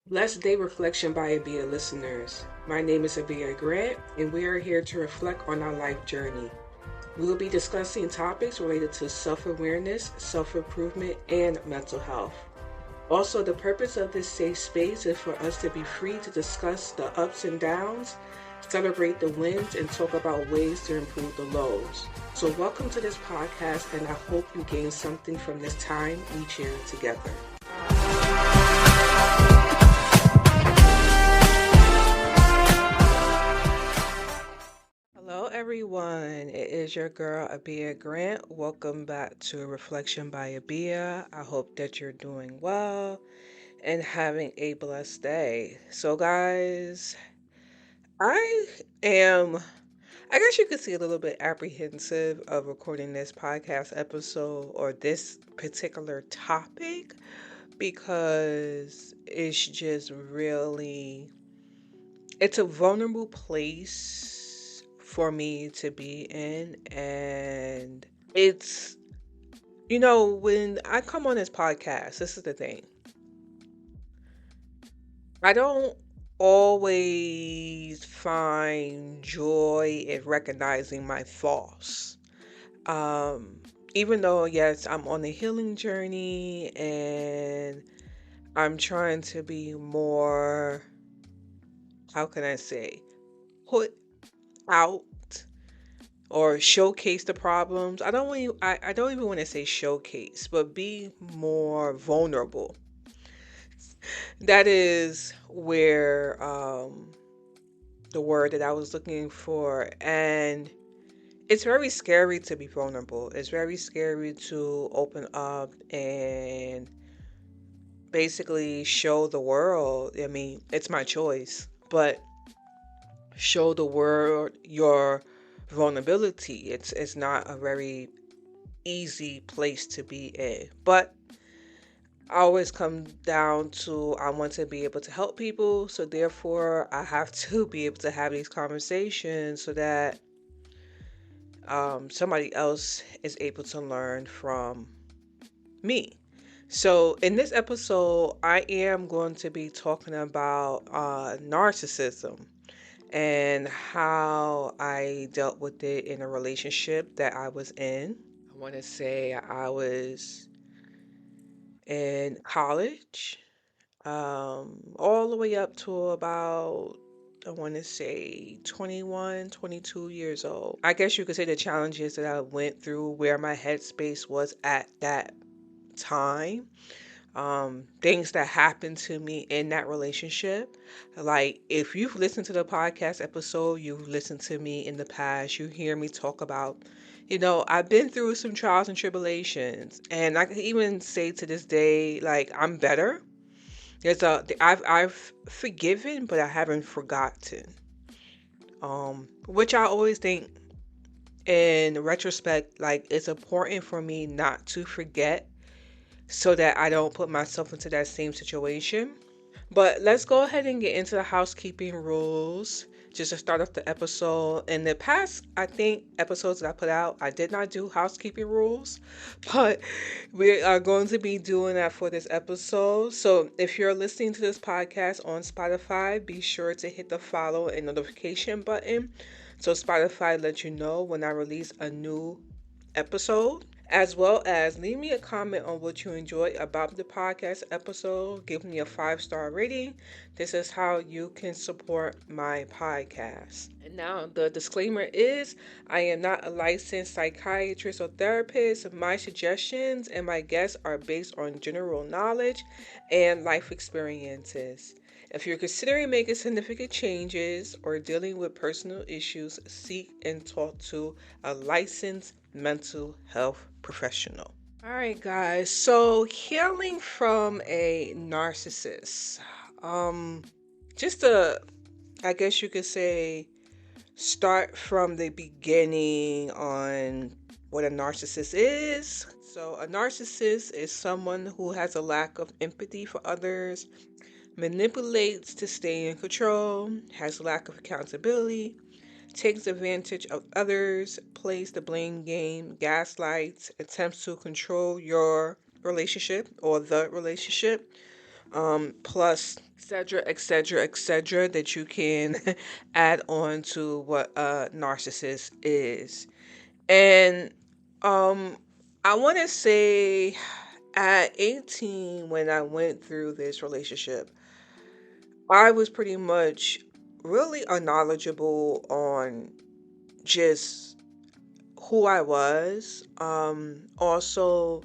Blessed Day Reflection by Abia listeners. My name is Abia Grant, and we are here to reflect on our life journey. We will be discussing topics related to self-awareness, self-improvement, and mental health. Also, the purpose of this safe space is for us to be free to discuss the ups and downs, celebrate the wins, and talk about ways to improve the lows. So welcome to this podcast, and I hope you gain something from this time we share together. Hello, everyone. It is your girl, Abia Grant. Welcome back to Reflection by Abia. I hope that you're doing well and having a blessed day. So, guys, I am, I guess you could see a little bit apprehensive of recording this podcast episode or this particular topic because it's just really, it's a vulnerable place for me to be in. And it's, when I come on this podcast, this is the thing. I don't always find joy in recognizing my flaws. Um, Even though, yes, I'm on a healing journey and I'm trying to be more, how can I say, put out or showcase the problems. I don't even want to say showcase, but be more vulnerable. That is where the word that I was looking for. And it's very scary to be vulnerable. It's very scary to open up and basically show the world. I mean, it's my choice, but show the world your vulnerability. It's not a very easy place to be in. But I always come down to I want to be able to help people, so therefore I have to be able to have these conversations so that somebody else is able to learn from me. So in this episode, I am going to be talking about narcissism and how I dealt with it in a relationship that I was in. I want to say I was in college, all the way up to about, I want to say 21, 22 years old. I guess you could say the challenges that I went through, where my headspace was at that time, things that happened to me in that relationship. Like, if you've listened to the podcast episode, you've listened to me in the past, you hear me talk about, I've been through some trials and tribulations, and I can even say to this day, like, I'm better. I've forgiven, but I haven't forgotten. Which I always think in retrospect, like, it's important for me not to forget so that I don't put myself into that same situation. But let's go ahead and get into the housekeeping rules just to start off the episode. In the past, I think, episodes that I put out, I did not do housekeeping rules, but we are going to be doing that for this episode. So if you're listening to this podcast on Spotify, be sure to hit the follow and notification button so Spotify lets you know when I release a new episode, as well as leave me a comment on what you enjoy about the podcast episode. Give me a 5-star rating. This is how you can support my podcast. And now the disclaimer is I am not a licensed psychiatrist or therapist. My suggestions and my guests are based on general knowledge and life experiences. If you're considering making significant changes or dealing with personal issues, seek and talk to a licensed mental health professional. All right, guys. So healing from a narcissist. Just to, I guess you could say, start from the beginning on what a narcissist is. So a narcissist is someone who has a lack of empathy for others, manipulates to stay in control, has a lack of accountability, takes advantage of others, plays the blame game, gaslights, attempts to control your relationship or the relationship, plus etc etc etc that you can add on to what a narcissist is. And um I want to say at 18, when I went through this relationship, I was pretty much really unknowledgeable on just who I was. Also,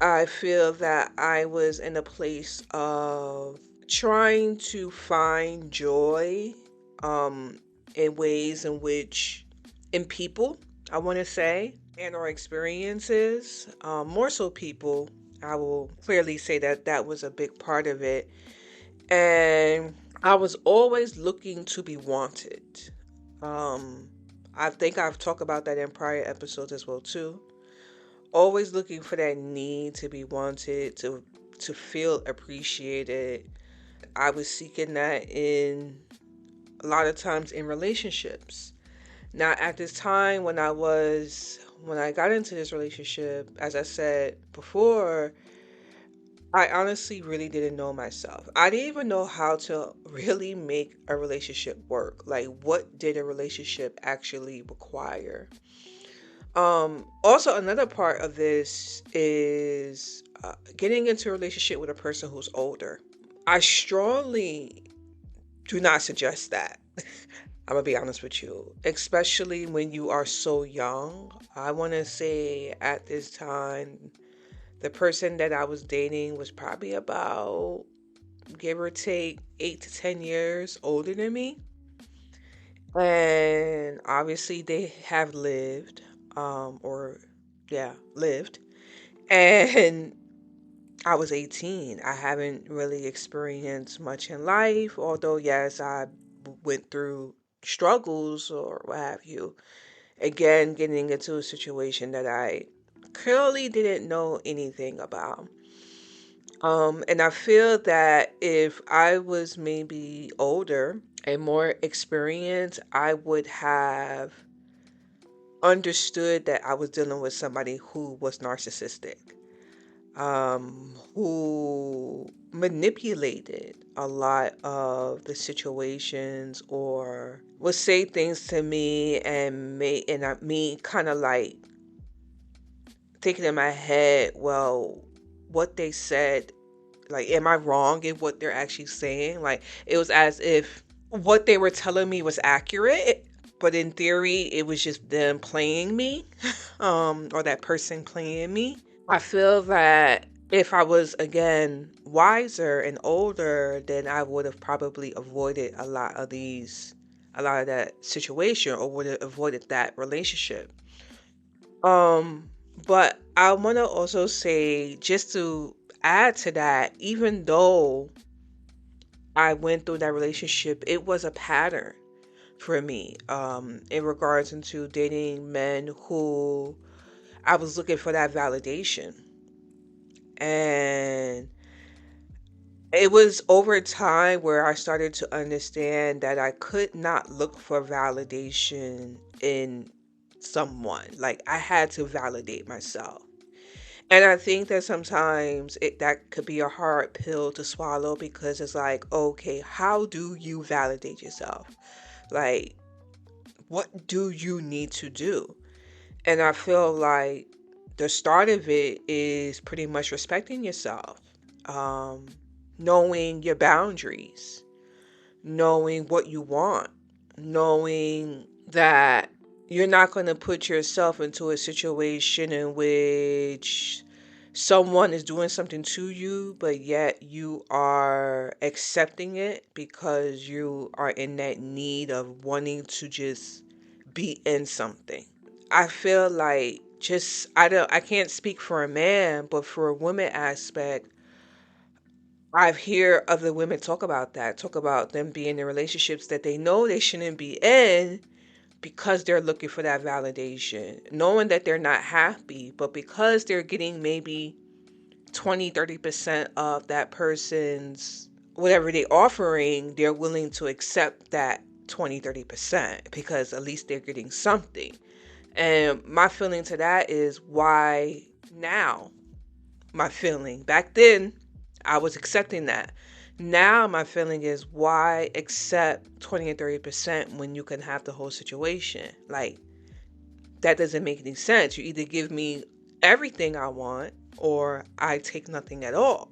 I feel that I was in a place of trying to find joy um, in ways in which, in people, I want to say, and our experiences, more so people. I will clearly say that that was a big part of it. And I was always looking to be wanted. Um, I think I've talked about that in prior episodes as well too. Always looking for that need to be wanted, to feel appreciated. I was seeking that in a lot of times in relationships. Now at this time when I got into this relationship, as I said before, I honestly really didn't know myself. I didn't even know how to really make a relationship work. Like, what did a relationship actually require? Also, another part of this is getting into a relationship with a person who's older. I strongly do not suggest that. I'm gonna be honest with you, especially when you are so young. I want to say at this time, the person that I was dating was probably about, give or take, 8 to 10 years older than me. And obviously, they have lived, or yeah, lived. And I was 18. I haven't really experienced much in life, although, yes, I went through struggles or what have you. Again, getting into a situation that I clearly didn't know anything about. And I feel that if I was maybe older and more experienced, I would have understood that I was dealing with somebody who was narcissistic, who manipulated a lot of the situations or would say things to me and me kind of like thinking in my head, well, what they said, like, am I wrong in what they're actually saying? Like, it was as if what they were telling me was accurate, but in theory, it was just them playing me, or that person playing me. I feel that if I was, again, wiser and older, then I would have probably avoided a lot of that situation, or would have avoided that relationship. Um, but I want to also say, just to add to that, even though I went through that relationship, it was a pattern for me, in regards into dating men who I was looking for that validation. And it was over time where I started to understand that I could not look for validation in someone. Like, I had to validate myself. And I think that sometimes that could be a hard pill to swallow, because it's like, okay, how do you validate yourself? Like, what do you need to do? And I feel like the start of it is pretty much respecting yourself, um, knowing your boundaries, knowing what you want, knowing that you're not going to put yourself into a situation in which someone is doing something to you, but yet you are accepting it because you are in that need of wanting to just be in something. I feel like, just, I can't speak for a man, but for a woman aspect, I've hear other women talk about them being in relationships that they know they shouldn't be in because they're looking for that validation, knowing that they're not happy, but because they're getting maybe 20-30% of that person's whatever they offering, they're willing to accept that 20-30% because at least they're getting something. And my feeling to that is, why now? My feeling back then, I was accepting that. Now my feeling is, why accept 20 and 30% when you can have the whole situation? Like, that doesn't make any sense. You either give me everything I want or I take nothing at all.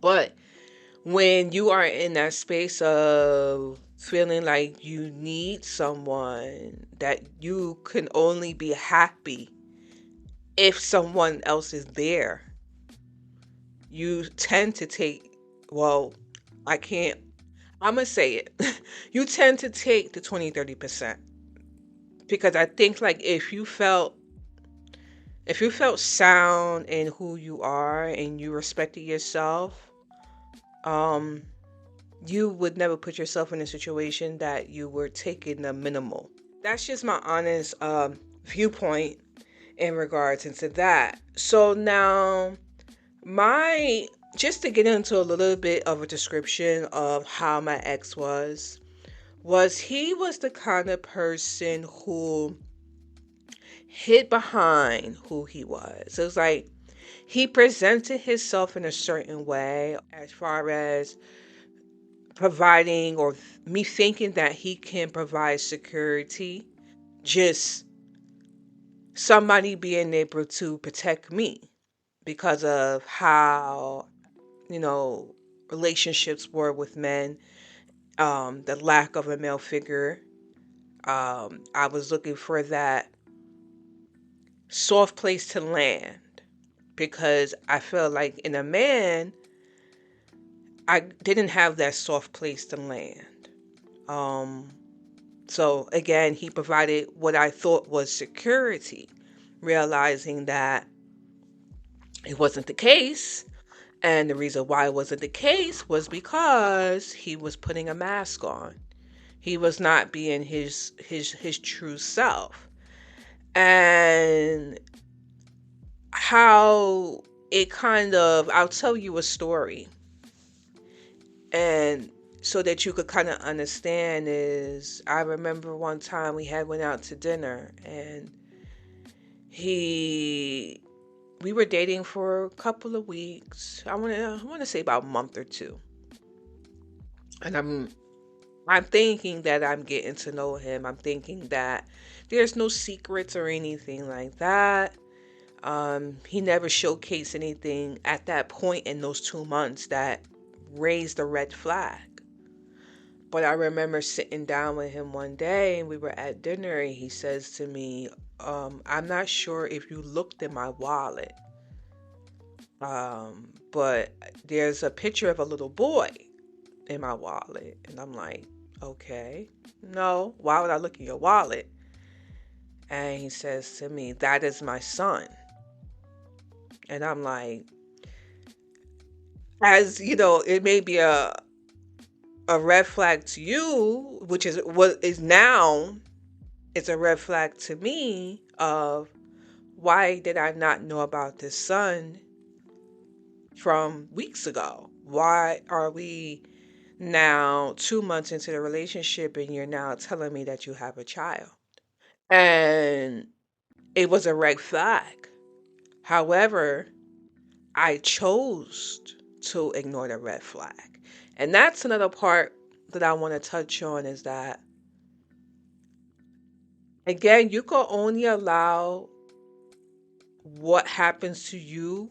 But when you are in that space of feeling like you need someone, that you can only be happy if someone else is there, you tend to take, well, I can't, I'm going to say it. You tend to take the 20, 30%. Because I think, like, if you felt sound in who you are and you respected yourself, um, you would never put yourself in a situation that you were taking the minimal. That's just my honest viewpoint in regards into that. So now, my just to get into a little bit of a description of how my ex was he was the kind of person who hid behind who he was. It was like he presented himself in a certain way as far as providing, or me thinking that he can provide security, just somebody being able to protect me because of how, you know, relationships were with men, the lack of a male figure. I was looking for that soft place to land because I felt like in a man, I didn't have that soft place to land. Um, so again, he provided what I thought was security, realizing that it wasn't the case. And the reason why it wasn't the case was because he was putting a mask on. He was not being his true self. And how it kind of, I'll tell you a story, and so that you could kind of understand, is I remember one time we had went out to dinner, and he we were dating for a couple of weeks. I want to say about a month or two. And I'm thinking that I'm getting to know him. I'm thinking that there's no secrets or anything like that. He never showcased anything at that point in those 2 months that raised a red flag. But I remember sitting down with him one day and we were at dinner, and he says to me, I'm not sure if you looked in my wallet, but there's a picture of a little boy in my wallet. And I'm like, okay, no, why would I look in your wallet? And he says to me, that is my son. And I'm like, as you know, it may be a red flag to you, which is what is now, it's a red flag to me of, why did I not know about this son from weeks ago? Why are we now 2 months into the relationship and you're now telling me that you have a child? And it was a red flag. However, I chose to ignore the red flag. And that's another part that I want to touch on, is that, again, you can only allow what happens to you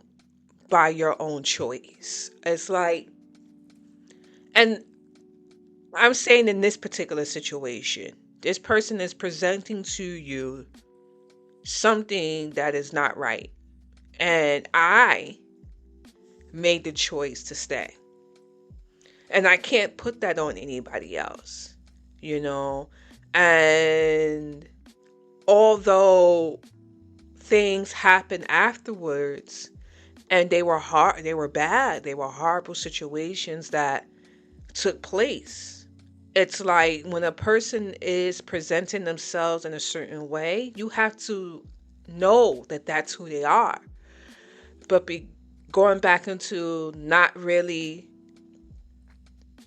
by your own choice. It's like, and I'm saying in this particular situation, this person is presenting to you something that is not right. And I made the choice to stay. And I can't put that on anybody else, you know? And although things happen afterwards, and they were hard, they were bad, they were horrible situations that took place. It's like when a person is presenting themselves in a certain way, you have to know that that's who they are. But going back into not really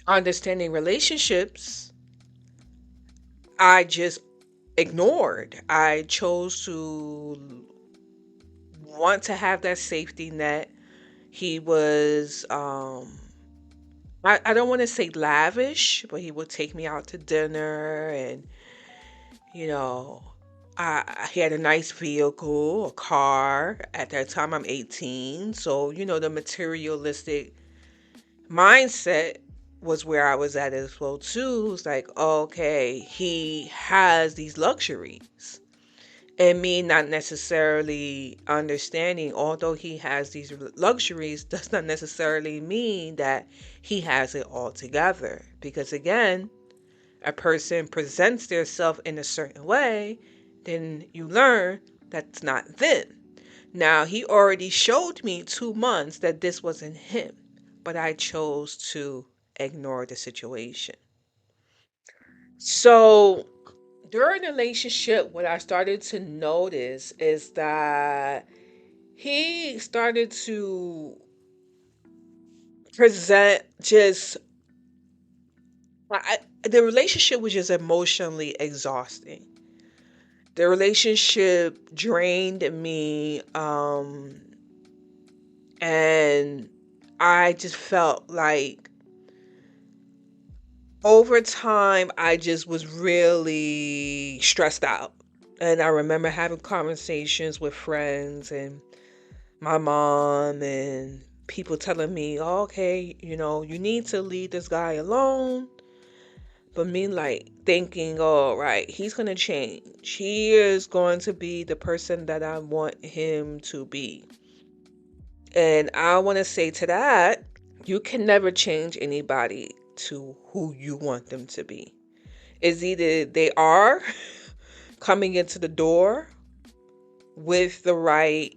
understanding relationships, I just ignored. I chose to want to have that safety net, He was I don't want to say lavish, but he would take me out to dinner, and you know, he had a nice vehicle, a car. At that time, I'm 18, so the materialistic mindset was where I was at as well too. It's like, okay, he has these luxuries. And me not necessarily understanding, although he has these luxuries, does not necessarily mean that he has it all together. Because again, a person presents themselves in a certain way, then you learn that's not them. Now, he already showed me 2 months that this wasn't him, but I chose to ignore the situation. So, during the relationship, what I started to notice is that he started to present just, the relationship was just emotionally exhausting. The relationship drained me, and I just felt like over time I just was really stressed out. And I remember having conversations with friends and my mom and people telling me, oh, okay, you need to leave this guy alone. But me like thinking, oh, right, he's going to change. He is going to be the person that I want him to be. And I want to say to that, you can never change anybody to who you want them to be. It's either they are coming into the door with the right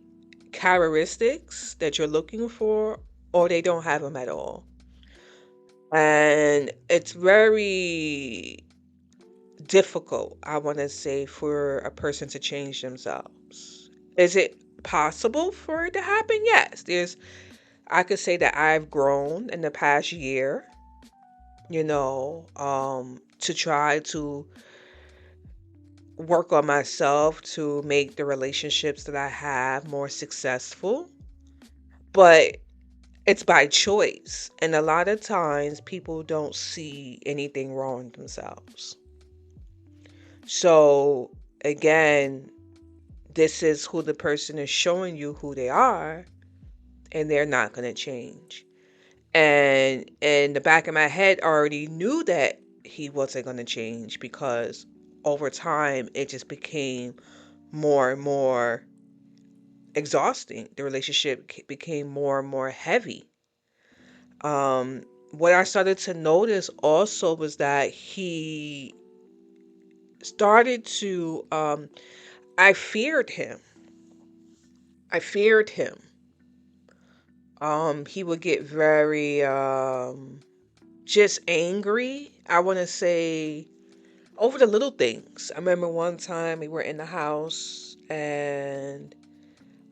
characteristics that you're looking for, or they don't have them at all. And it's very difficult, I want to say, for a person to change themselves. Is it possible for it to happen? Yes. I could say that I've grown in the past year, to try to work on myself to make the relationships that I have more successful. But it's by choice. And a lot of times people don't see anything wrong with themselves. So, again, this is who the person is showing you who they are, and they're not going to change. And in the back of my head, I already knew that he wasn't going to change because over time it just became more and more exhausting. The relationship became more and more heavy. What I started to notice also was that he started to, I feared him. I feared him. He would get very, just angry. I want to say over the little things. I remember one time we were in the house and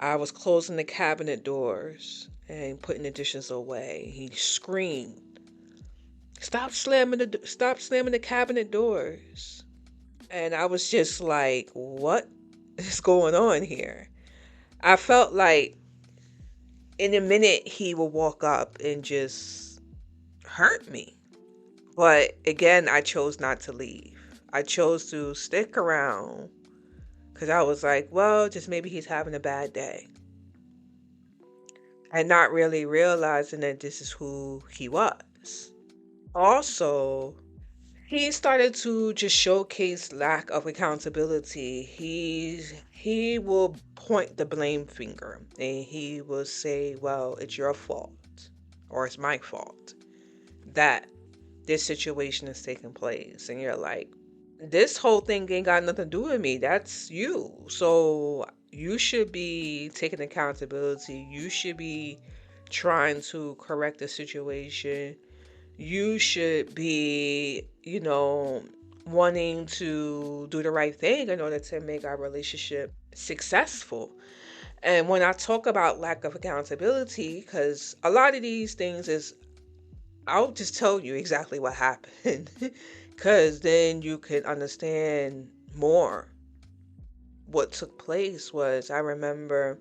I was closing the cabinet doors and putting the dishes away. He screamed, stop slamming the cabinet doors." And I was just like, "What is going on here?" I felt like in a minute he would walk up and just hurt me. But again, I chose not to leave. I chose to stick around because I was like, well, just maybe he's having a bad day. And not really realizing that this is who he was. Also, he started to just showcase lack of accountability. He will point the blame finger and he will say, well, it's your fault or it's my fault that this situation is taking place. And you're like, this whole thing ain't got nothing to do with me. That's you. So you should be taking accountability. You should be trying to correct the situation. You should be, wanting to do the right thing in order to make our relationship successful. And when I talk about lack of accountability, because a lot of these things is, I'll just tell you exactly what happened, because then you can understand more. What took place was, I remember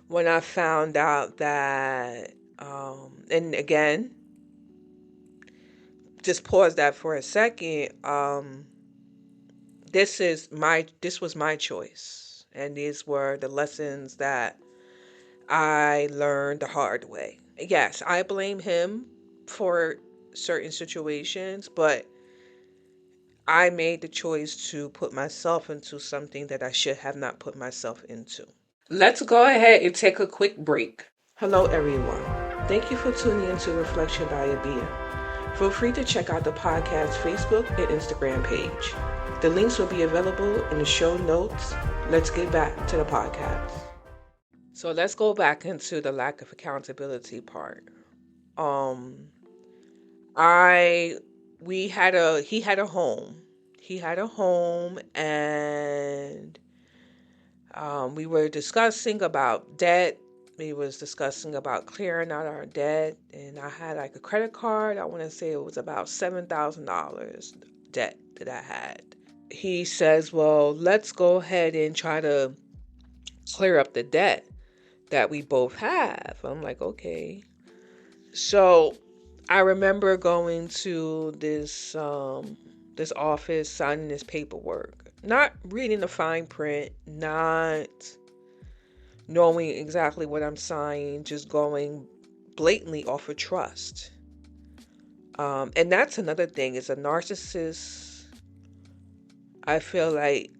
when I found out that, and again, just pause that for a second. This was my choice, and these were the lessons that I learned the hard way. Yes, I blame him for certain situations, but I made the choice to put myself into something that I should have not put myself into. Let's go ahead and take a quick break. Hello, everyone. Thank you for tuning into Reflection by Abia. Feel free to check out the podcast Facebook and Instagram page. The links will be available in the show notes. Let's get back to the podcast. So let's go back into the lack of accountability part. Um, I we had a he had a home. He had a home, and we were discussing about debt. We was discussing about clearing out our debt, and I had like a credit card. I want to say it was about $7,000 debt that I had. He says, "Well, let's go ahead and try to clear up the debt that we both have." I'm like, "Okay." So I remember going to this office, signing this paperwork, not reading the fine print, not knowing exactly what I'm signing, just going blatantly off of trust. And that's another thing. Is a narcissist. I feel like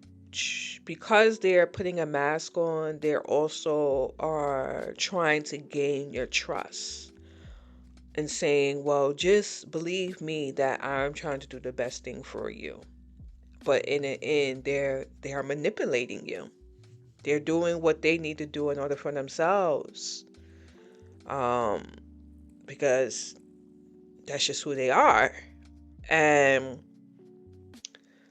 because they're putting a mask on, they're also are trying to gain your trust and saying, well, just believe me that I'm trying to do the best thing for you. But in the end, they are manipulating you. They're doing what they need to do in order for themselves. Um, because that's just who they are. And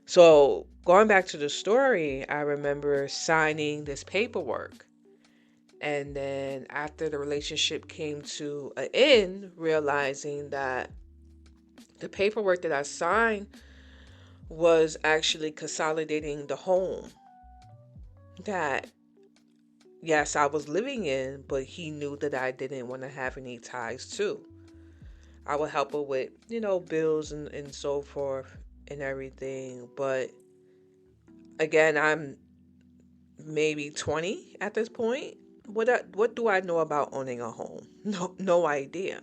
so going back to the story, I remember signing this paperwork. And then after the relationship came to an end, realizing that the paperwork that I signed was actually consolidating the home that, yes, I was living in, but he knew that I didn't want to have any ties to. I would help her with, bills and so forth and everything. But again, I'm maybe 20 at this point. What do I know about owning a home? No idea.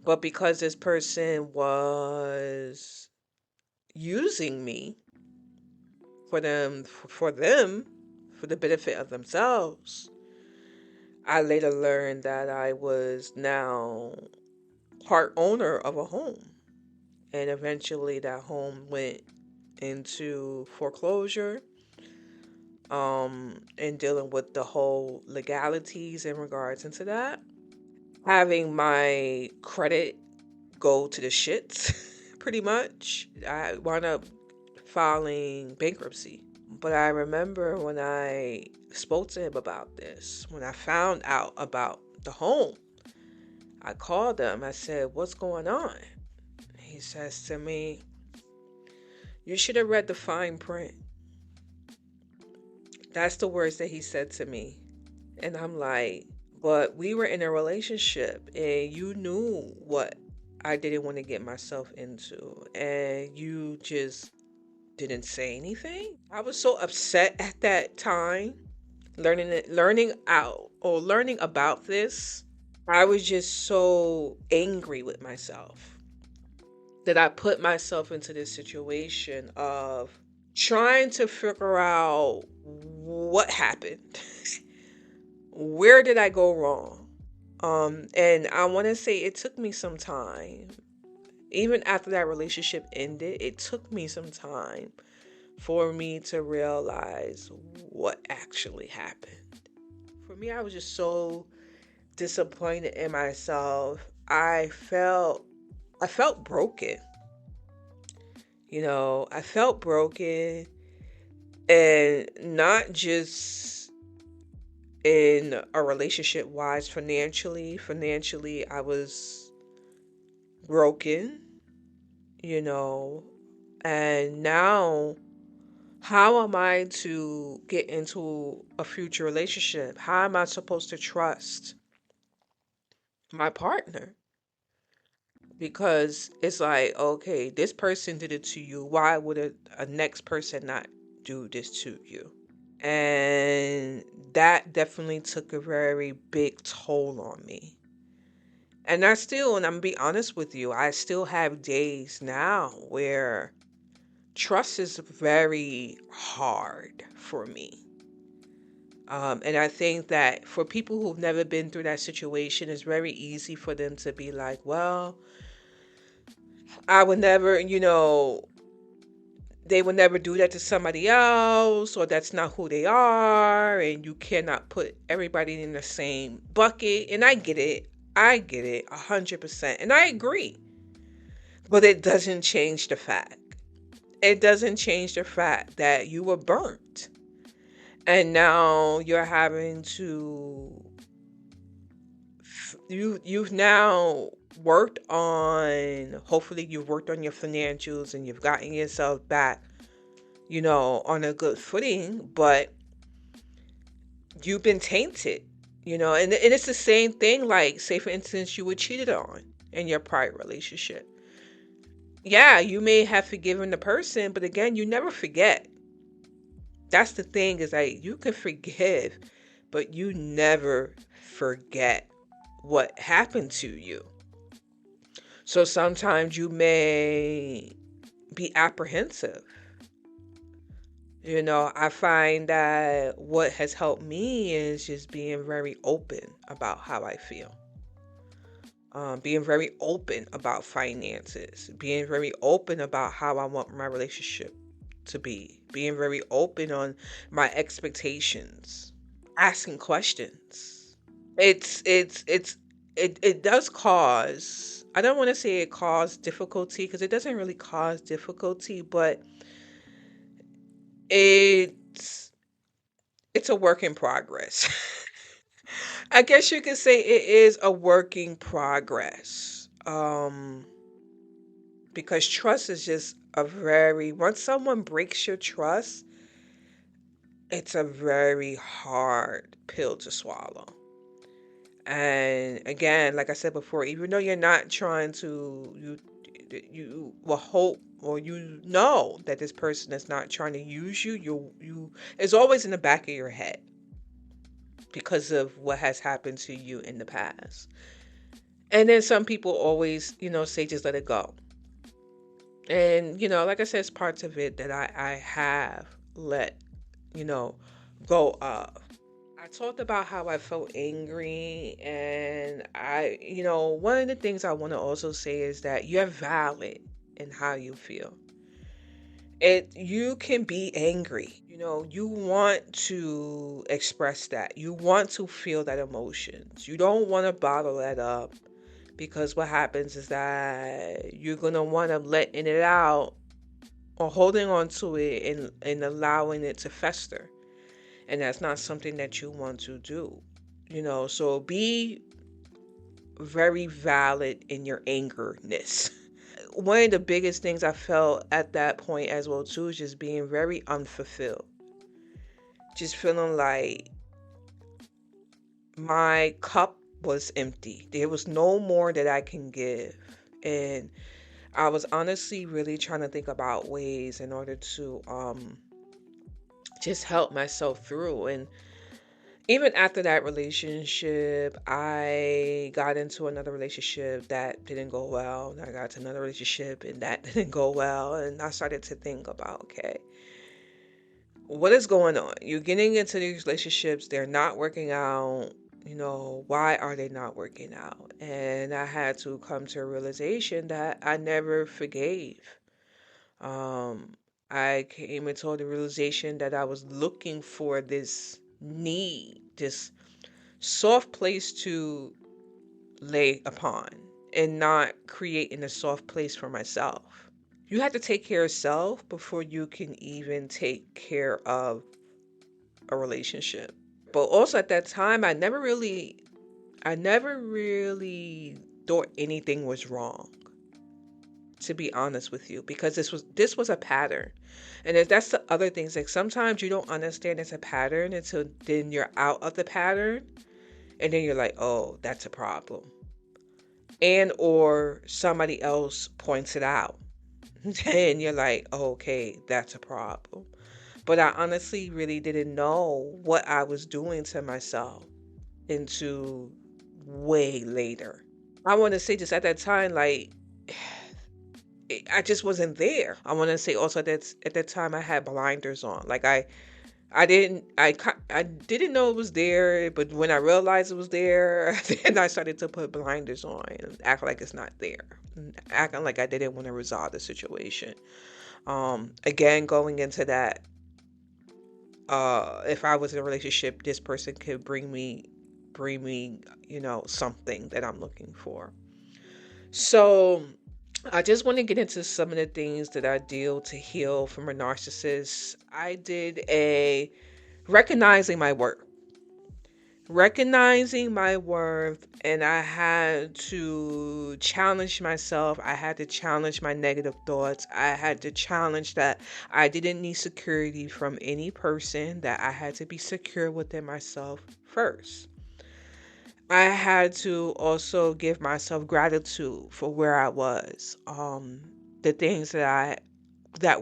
But because this person was using me for the benefit of themselves, I later learned that I was now part owner of a home. And eventually that home went into foreclosure, and dealing with the whole legalities in regards into that. Having my credit go to the shits, pretty much. I wound up filing bankruptcy. But I remember when I spoke to him about this, when I found out about the home, I called him. I said, "What's going on?" He says to me, "You should have read the fine print." That's the words that he said to me. And I'm like, but we were in a relationship and you knew what I didn't want to get myself into, and you just didn't say anything. I was so upset at that time, learning about this. I was just so angry with myself that I put myself into this situation of trying to figure out what happened. Where did I go wrong? And I want to say it took me some time. Even after that relationship ended, it took me some time for me to realize what actually happened. For me, I was just so disappointed in myself. I felt broken. I felt broken, and not just in a relationship wise, financially I was broken, and now How am I to get into a future relationship? How am I supposed to trust my partner? Because it's like, okay, this person did it to you. Why would a next person not do this to you? And that definitely took a very big toll on me. And I'm gonna be honest with you, I still have days now where trust is very hard for me. And I think that for people who've never been through that situation, it's very easy for them to be like, well, I would never, they would never do that to somebody else, or that's not who they are, and you cannot put everybody in the same bucket. And I get it. I get it 100%. And I agree. But it doesn't change the fact. It doesn't change the fact that you were burnt. And now you're having to you've now worked on, hopefully you've worked on your financials and you've gotten yourself back, on a good footing, but you've been tainted, and it's the same thing, like, say for instance, you were cheated on in your prior relationship. Yeah, you may have forgiven the person, but again, you never forget. That's the thing, is like, you can forgive, but you never forget what happened to you. So sometimes you may be apprehensive. I find that what has helped me is just being very open about how I feel. Being very open about finances, being very open about how I want my relationship to be, being very open on my expectations, asking questions. It does cause, I don't want to say it caused difficulty, because it doesn't really cause difficulty, but it's it's a work in progress. I guess you could say it is a working progress. Because trust is just once someone breaks your trust, it's a very hard pill to swallow. And again, like I said before, even though you're not trying to, you will hope, or that this person is not trying to use you. You it's always in the back of your head because of what has happened to you in the past. And then some people always, say just let it go. And like I said, it's parts of it that I have let, you know, go of. I talked about how I felt angry, and one of the things I want to also say is that you're valid in how you feel. You can be angry. You want to express that. You want to feel that emotions. You don't want to bottle that up, because what happens is that you're going to want to letting it out, or holding on to it, and allowing it to fester. And that's not something that you want to do. So be very valid in your angerness. One of the biggest things I felt at that point as well too is just being very unfulfilled. Just feeling like my cup was empty. There was no more that I can give. And I was honestly really trying to think about ways in order to just help myself through. And even after that relationship, I got into another relationship that didn't go well. And I got to another relationship and that didn't go well. And I started to think about, okay, what is going on? You're getting into these relationships, they're not working out. Why are they not working out? And I had to come to a realization that I never forgave. Um, I came into the realization that I was looking for this need, this soft place to lay upon, and not creating a soft place for myself. You have to take care of self before you can even take care of a relationship. But also at that time, I never really thought anything was wrong, to be honest with you, because this was a pattern. And if that's the other things, like sometimes you don't understand it's a pattern until then you're out of the pattern, and then you're like, oh, that's a problem. And or somebody else points it out. And you're like, oh, okay, that's a problem. But I honestly really didn't know what I was doing to myself into way later. I want to say just at that time, like, I just wasn't there. I want to say also that at that time I had blinders on. Like I didn't know it was there, but when I realized it was there, then I started to put blinders on and act like it's not there, acting like I didn't want to resolve the situation. Again, going into that, if I was in a relationship, this person could bring me, something that I'm looking for. So I just want to get into some of the things that I deal to heal from a narcissist. I did a recognizing my worth. Recognizing my worth, and I had to challenge myself. I had to challenge my negative thoughts. I had to challenge that I didn't need security from any person, that I had to be secure within myself first. I had to also give myself gratitude for where I was, the things that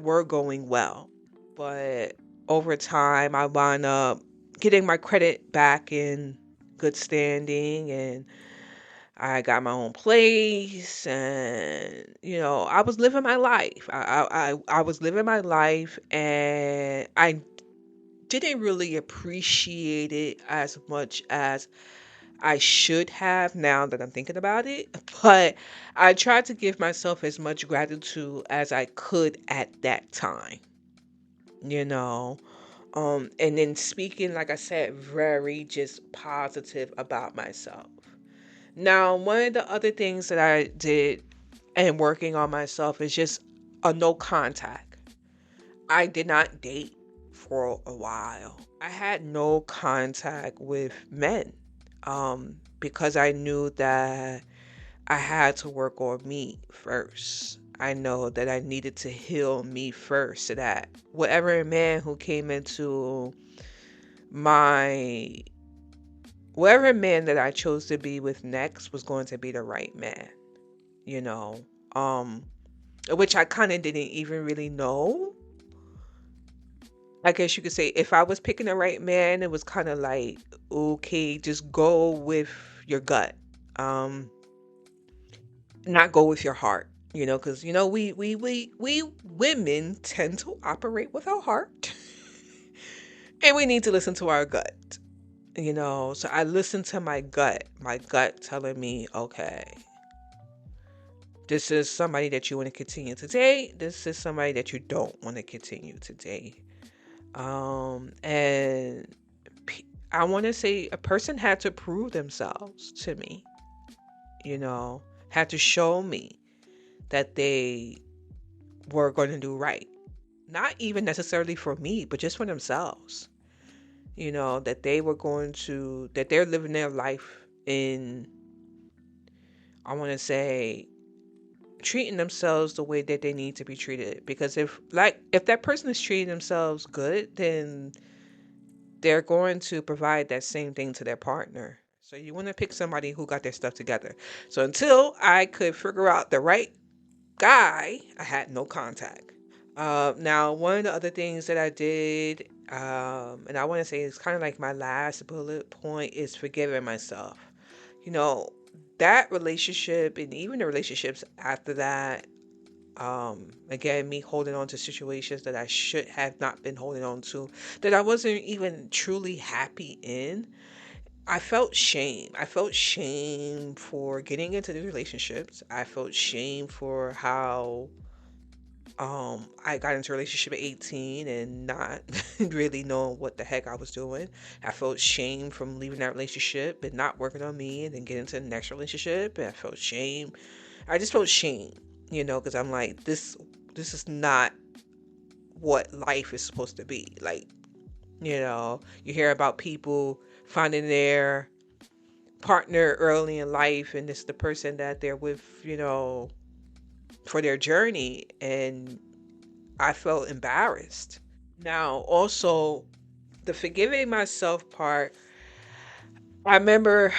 were going well. But over time, I wound up getting my credit back in good standing, and I got my own place, and I was living my life. I was living my life, and I didn't really appreciate it as much as I should have now that I'm thinking about it. But I tried to give myself as much gratitude as I could at that time, you know. And then speaking, like I said, very just positive about myself. Now, one of the other things that I did and working on myself is just a no contact. I did not date for a while. I had no contact with men, because I knew that I had to work on me first. I know that I needed to heal me first so that whatever man who came into my whatever man that I chose to be with next was going to be the right man, you know. Um which I kind of didn't even really know. I guess you could say if I was picking the right man, it was kind of like, okay, just go with your gut. Um Not go with your heart, because we women tend to operate with our heart, and we need to listen to our gut. So I listened to my gut telling me, okay, this is somebody that you want to continue to date. This is somebody that you don't want to continue to date. And I want to say a person had to prove themselves to me, had to show me that they were going to do right. Not even necessarily for me, but just for themselves. That that they're living their life in, I want to say, treating themselves the way that they need to be treated. Because if that person is treating themselves good, then they're going to provide that same thing to their partner. So you want to pick somebody who got their stuff together. So until I could figure out the right guy, I had no contact. Now, one of the other things that I did, and I want to say it's kind of like my last bullet point, is forgiving myself. You know, that relationship and even the relationships after that, again, me holding on to situations that I should have not been holding on to, that I wasn't even truly happy in. I felt shame. I felt shame for getting into the relationships. I felt shame for how I got into a relationship at 18 and not really knowing what the heck I was doing. I felt shame from leaving that relationship and not working on me and then getting into the next relationship. And I felt shame. I just felt shame, because I'm like, this is not what life is supposed to be. Like, you hear about people finding their partner early in life, and it's the person that they're with, for their journey, and I felt embarrassed. Now, also, the forgiving myself part, I remember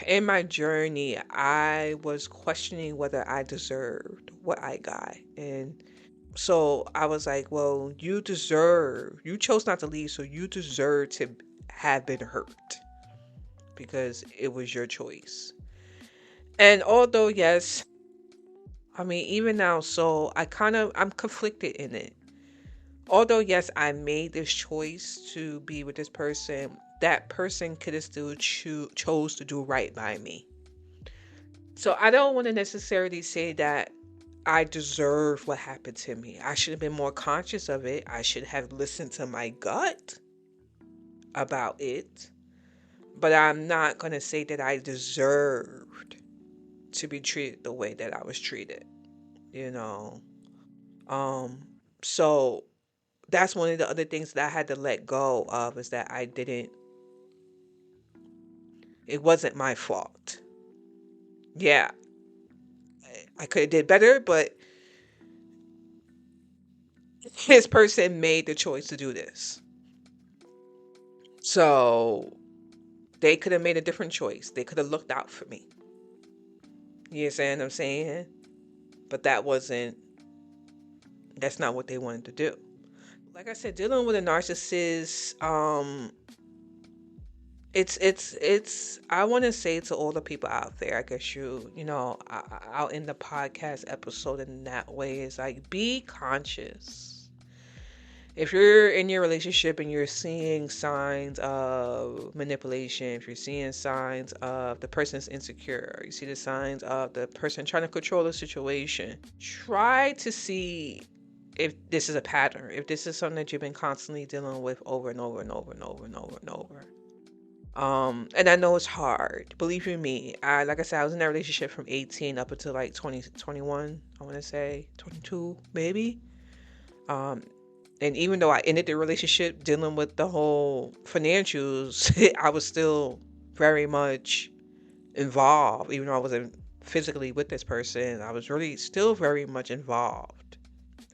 in my journey, I was questioning whether I deserved what I got. And so I was like, well, you chose not to leave, so you deserve to have been hurt because it was your choice. And although, yes, I mean, even now, so I'm conflicted in it. Although, yes, I made this choice to be with this person, that person could have still chose to do right by me. So I don't want to necessarily say that I deserve what happened to me. I should have been more conscious of it. I should have listened to my gut about it. But I'm not going to say that I deserved to be treated the way that I was treated, you know. Um so that's one of the other things that I had to let go of, is that it wasn't my fault. Yeah, I could have did better, but this person made the choice to do this. So they could have made a different choice. They could have looked out for me. You understand what I'm saying? But that's not what they wanted to do. Like I said, dealing with a narcissist, it's I want to say to all the people out there, I guess I'll end the podcast episode in that way, is like, be conscious. If you're in your relationship and you're seeing signs of manipulation, if you're seeing signs of the person's insecure, you see the signs of the person trying to control the situation, try to see if this is a pattern, if this is something that you've been constantly dealing with over and over and over and over and over and over. And I know it's hard. Believe you me, like I said, I was in that relationship from 18 up until like 20, 21, I want to say 22, maybe. Um, and even though I ended the relationship dealing with the whole financials, I was still very much involved. Even though I wasn't physically with this person, I was really still very much involved.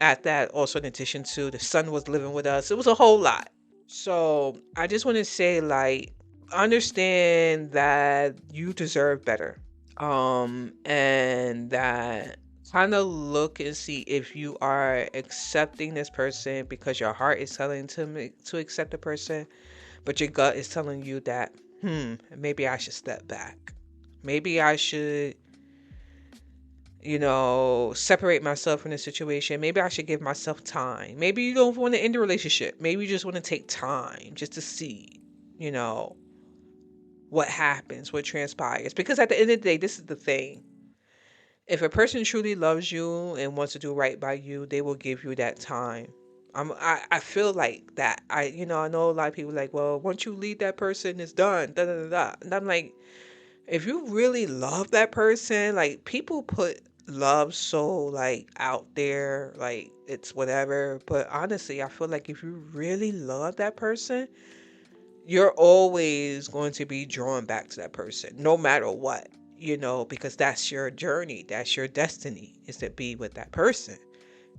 At that, also in addition to the son was living with us, it was a whole lot. So I just want to say, like, understand that you deserve better. And that kind of look and see if you are accepting this person because your heart is telling to accept the person, but your gut is telling you that, maybe I should step back. Maybe I should, separate myself from the situation. Maybe I should give myself time. Maybe you don't want to end the relationship. Maybe you just want to take time just to see, you know, what happens, what transpires. Because at the end of the day, this is the thing. If a person truly loves you and wants to do right by you, they will give you that time. I feel like that. I know a lot of people like, well, once you leave that person, it's done. Da da da da. And I'm like, if you really love that person, like, people put love so like out there, like it's whatever. But honestly, I feel like if you really love that person, you're always going to be drawn back to that person, no matter what, because that's your journey, that's your destiny, is to be with that person.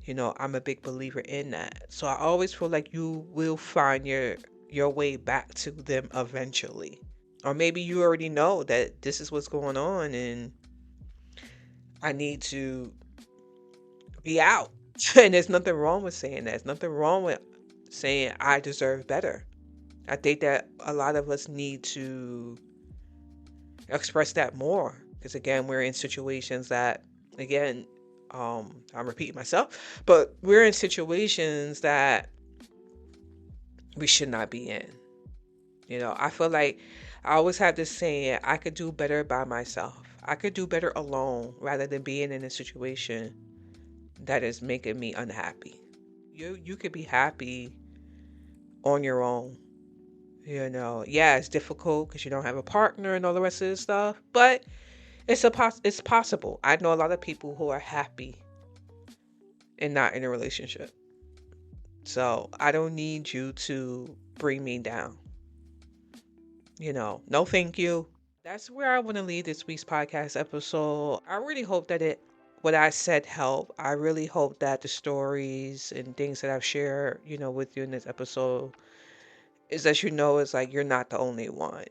I'm a big believer in that. So I always feel like you will find your way back to them eventually. Or maybe you already know that this is what's going on and I need to be out. And there's nothing wrong with saying that. There's nothing wrong with saying I deserve better. I think that a lot of us need to express that more, because again, we're in situations that, again, I'm repeating myself, but we're in situations that we should not be in. I feel like I always have this saying, I could do better by myself. I could do better alone rather than being in a situation that is making me unhappy. You could be happy on your own. Yeah, it's difficult because you don't have a partner and all the rest of this stuff, but it's possible. I know a lot of people who are happy and not in a relationship. So I don't need you to bring me down. No, thank you. That's where I want to leave this week's podcast episode. I really hope that it what I said helped. I really hope that the stories and things that I've shared, with you in this episode is that it's like you're not the only one.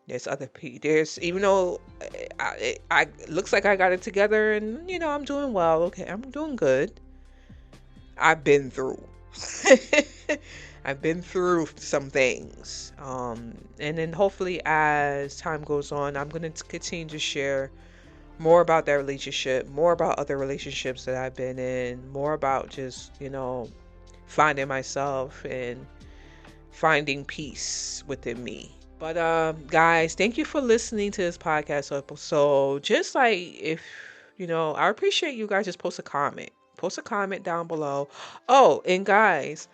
There's other people. There's even though I it looks like I got it together and I'm doing well. Okay, I'm doing good. I've been through. I've been through some things. And then hopefully as time goes on, I'm going to continue to share more about that relationship, more about other relationships that I've been in, more about just, finding myself and finding peace within me. But guys, thank you for listening to this podcast episode. Just like if I appreciate you guys just post a comment. Post a comment down below. Oh, and guys,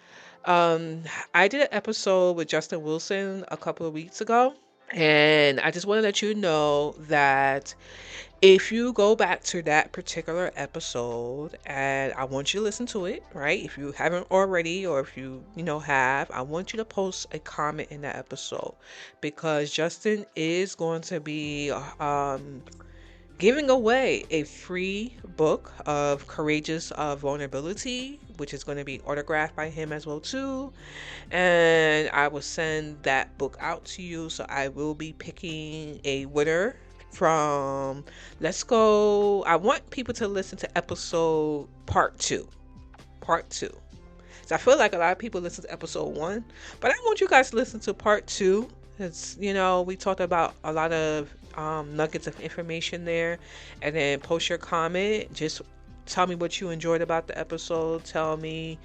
I did an episode with Justin Wilson a couple of weeks ago. And I just want to let you know that if you go back to that particular episode, and I want you to listen to it, right? If you haven't already, or if have, I want you to post a comment in that episode, because Justin is going to be giving away a free book of Courageous Vulnerability, which is going to be autographed by him as well too. And I will send that book out to you. So I will be picking a winner from Let's Go. I want people to listen to episode part 2. So I feel like a lot of people listen to episode 1, but I want you guys to listen to part 2. It's, we talked about a lot of nuggets of information there. And then post your comment. Just tell me what you enjoyed about the episode. Tell me,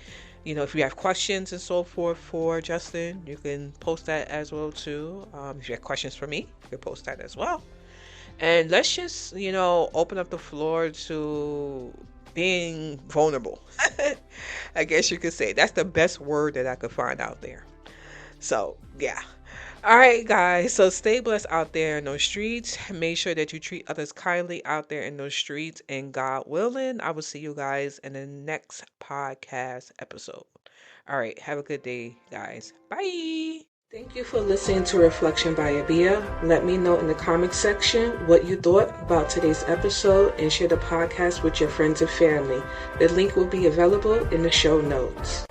if you have questions and so forth for Justin, you can post that as well too. If you have questions for me, you can post that as well. And let's just, open up the floor to being vulnerable. I guess you could say that's the best word that I could find out there. So, yeah. All right, guys. So stay blessed out there in those streets. Make sure that you treat others kindly out there in those streets. And God willing, I will see you guys in the next podcast episode. All right. Have a good day, guys. Bye. Thank you for listening to Reflection by Abia. Let me know in the comment section what you thought about today's episode and share the podcast with your friends and family. The link will be available in the show notes.